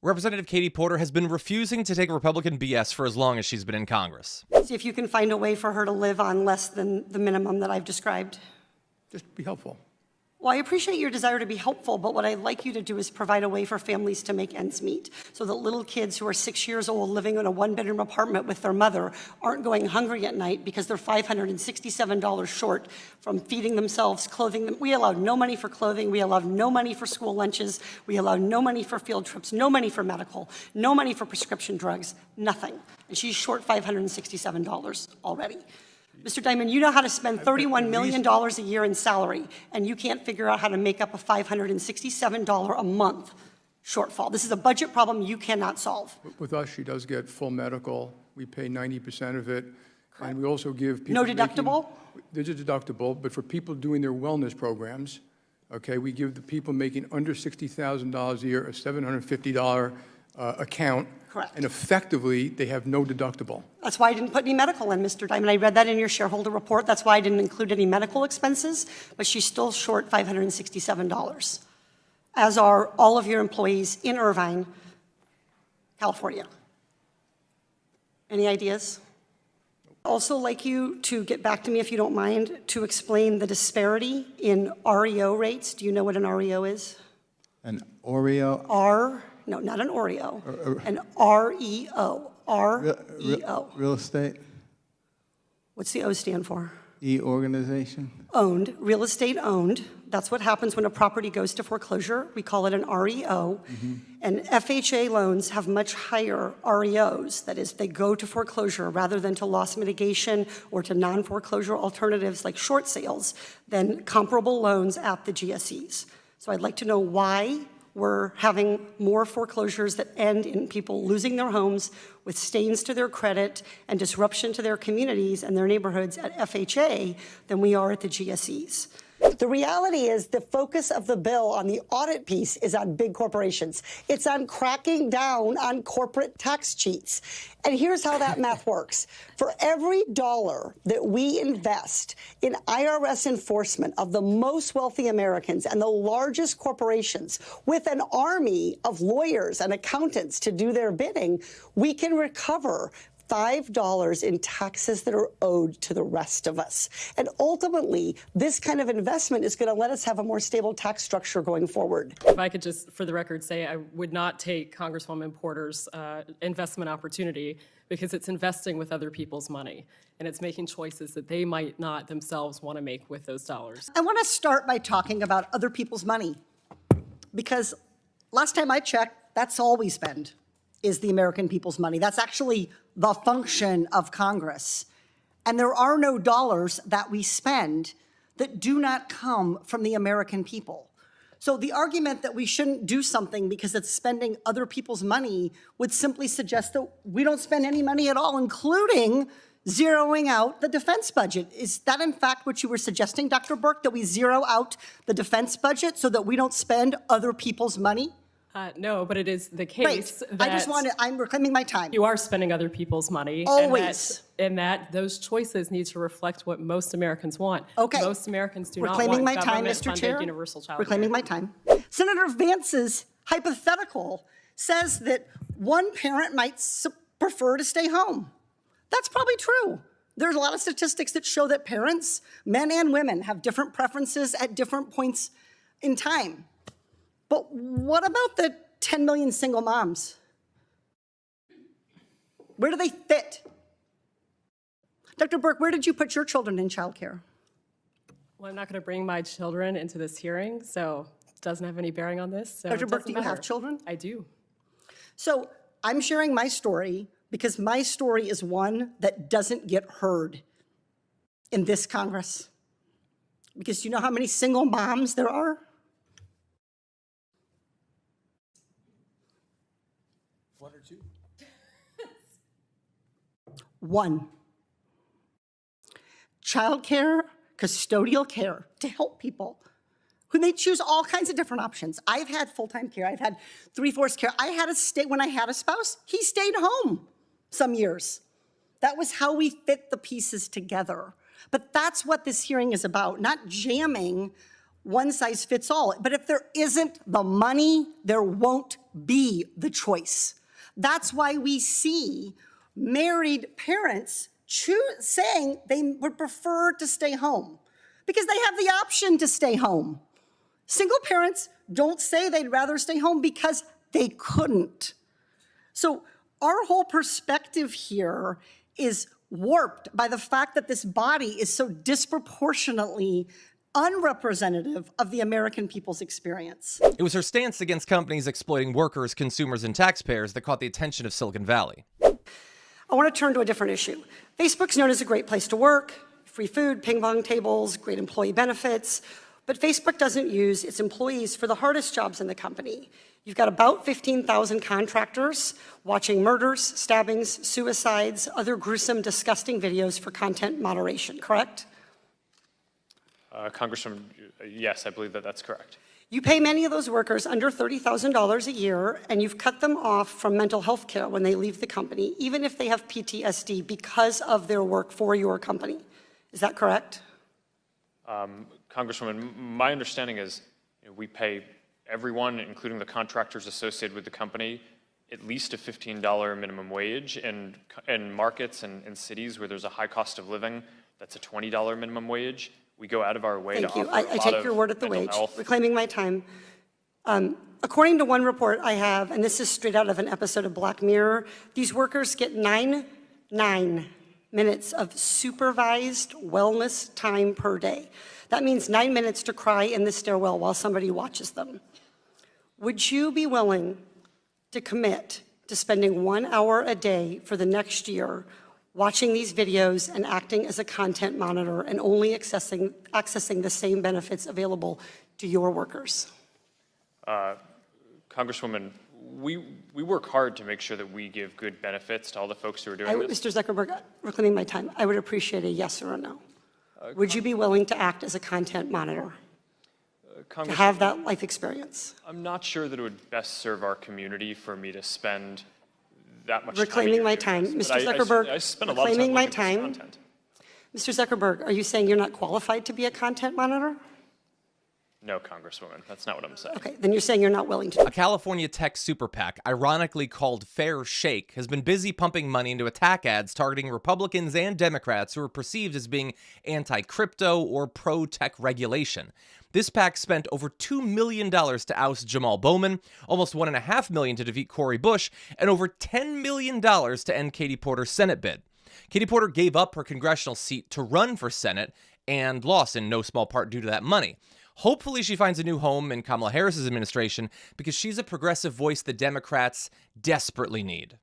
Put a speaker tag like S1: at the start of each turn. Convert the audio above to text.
S1: Representative Katie Porter has been refusing to take Republican BS for as long as she's been in Congress.
S2: See if you can find a way for her to live on less than the minimum that I've described.
S3: Just be helpful.
S2: Well, I appreciate your desire to be helpful, but what I'd like you to do is provide a way for families to make ends meet so that little kids who are 6 years old living in a one-bedroom apartment with their mother aren't going hungry at night because they're $567 short from feeding themselves, clothing them. We allowed no money for clothing. We allowed no money for school lunches. We allowed no money for field trips, no money for medical, no money for prescription drugs, nothing. And she's short $567 already. Mr. Dimon, you know how to spend $31 million a year in salary, and you can't figure out how to make up a $567 a month shortfall. This is a budget problem you cannot solve.
S3: With us, she does get full medical. We pay 90% of it. Correct. And we also give people—
S2: No deductible?
S3: There's a deductible, but for people doing their wellness programs, okay, we give the people making under $60,000 a year a $750 account.
S2: Correct.
S3: And effectively, they have no deductible.
S2: That's why I didn't put any medical in, Mr. Dimon. I read that in your shareholder report. That's why I didn't include any medical expenses, but she's still short $567, as are all of your employees in Irvine, California. Any ideas? I'd also like you to get back to me, if you don't mind, to explain the disparity in REO rates. Do you know what an REO is?
S4: An Oreo?
S2: No, not an Oreo, an REO, R-E-O.
S4: Real estate?
S2: What's the O stand for?
S4: E-organization?
S2: Owned, real estate owned. That's what happens when a property goes to foreclosure. We call it an REO. And FHA loans have much higher REOs. That is, they go to foreclosure rather than to loss mitigation or to non-foreclosure alternatives like short sales than comparable loans at the GSEs. So I'd like to know why we're having more foreclosures that end in people losing their homes with stains to their credit and disruption to their communities and their neighborhoods at FHA than we are at the GSEs. The reality is the focus of the bill on the audit piece is on big corporations. It's on cracking down on corporate tax cheats. And here's how that math works. For every dollar that we invest in IRS enforcement of the most wealthy Americans and the largest corporations with an army of lawyers and accountants to do their bidding, we can recover $5 in taxes that are owed to the rest of us. And ultimately, this kind of investment is going to let us have a more stable tax structure going forward.
S5: If I could just, for the record, say I would not take Congresswoman Porter's investment opportunity because it's investing with other people's money, and it's making choices that they might not themselves want to make with those dollars.
S2: I want to start by talking about other people's money, because last time I checked, that's all we spend is the American people's money. That's actually the function of Congress. And there are no dollars that we spend that do not come from the American people. So the argument that we shouldn't do something because it's spending other people's money would simply suggest that we don't spend any money at all, including zeroing out the defense budget. Is that in fact what you were suggesting, Dr. Burke, that we zero out the defense budget so that we don't spend other people's money?
S5: No, but it is the case that
S2: I'm reclaiming my time.
S5: You are spending other people's money.
S2: Always.
S5: And that those choices need to reflect what most Americans want.
S2: Okay.
S5: Most Americans do not
S2: Reclaiming
S5: want
S2: my time, Mr.
S5: government-funded
S2: Chair.
S5: universal child
S2: Reclaiming
S5: care.
S2: my time. Senator Vance's hypothetical says that one parent might prefer to stay home. That's probably true. There's a lot of statistics that show that parents, men and women, have different preferences at different points in time. But what about the 10 million single moms? Where do they fit? Dr. Burke, where did you put your children in childcare?
S5: Well, I'm not going to bring my children into this hearing, so it doesn't have any bearing on this. So
S2: Dr. Burke, do you have children?
S5: I do.
S2: So I'm sharing my story because my story is one that doesn't get heard in this Congress. Because do you know how many single moms there are?
S4: One or two?
S2: One. Childcare, custodial care to help people who may choose all kinds of different options. I've had full-time care. I've had 3/4 care. I had when I had a spouse, he stayed home some years. That was how we fit the pieces together. But that's what this hearing is about, not jamming one size fits all. But if there isn't the money, there won't be the choice. That's why we see married parents saying they would prefer to stay home because they have the option to stay home. Single parents don't say they'd rather stay home because they couldn't. So our whole perspective here is warped by the fact that this body is so disproportionately unrepresentative of the American people's experience.
S1: It was her stance against companies exploiting workers, consumers, and taxpayers that caught the attention of Silicon Valley.
S2: I want to turn to a different issue. Facebook's known as a great place to work, free food, ping pong tables, great employee benefits, but Facebook doesn't use its employees for the hardest jobs in the company. You've got about 15,000 contractors watching murders, stabbings, suicides, other gruesome, disgusting videos for content moderation, correct?
S6: Congresswoman, yes, I believe that that's correct.
S2: You pay many of those workers under $30,000 a year, and you've cut them off from mental health care when they leave the company, even if they have PTSD because of their work for your company. Is that correct?
S6: Congresswoman, my understanding is we pay everyone, including the contractors associated with the company, at least a $15 minimum wage. And in markets and cities where there's a high cost of living, that's a $20 minimum wage. We go out of our way to offer
S2: I take your word at the wage.
S6: health.
S2: Reclaiming my time. According to one report I have, and this is straight out of an episode of Black Mirror, these workers get nine minutes of supervised wellness time per day. That means 9 minutes to cry in the stairwell while somebody watches them. Would you be willing to commit to spending 1 hour a day for the next year watching these videos and acting as a content monitor and only accessing the same benefits available to your workers?
S6: Congresswoman, we work hard to make sure that we give good benefits to all the folks who are doing this.
S2: Mr. Zuckerberg, reclaiming my time, I would appreciate a yes or a no. Would you be willing to act as a content monitor, to have that life experience?
S6: I'm not sure that it would best serve our community for me to spend that much
S2: Reclaiming
S6: time.
S2: my time. Mr. Zuckerberg,
S6: I spend a lot of time
S2: reclaiming my
S6: looking at this
S2: time.
S6: content.
S2: Mr. Zuckerberg, are you saying you're not qualified to be a content monitor?
S6: No, Congresswoman, that's not what I'm saying.
S2: Okay, then you're saying you're not willing to.
S1: A California tech super PAC, ironically called Fair Shake, has been busy pumping money into attack ads targeting Republicans and Democrats who are perceived as being anti-crypto or pro-tech regulation. This PAC spent over $2 million to oust Jamal Bowman, almost $1.5 million to defeat Cory Bush, and over $10 million to end Katie Porter's Senate bid. Katie Porter gave up her congressional seat to run for Senate and lost in no small part due to that money. Hopefully she finds a new home in Kamala Harris's administration because she's a progressive voice the Democrats desperately need.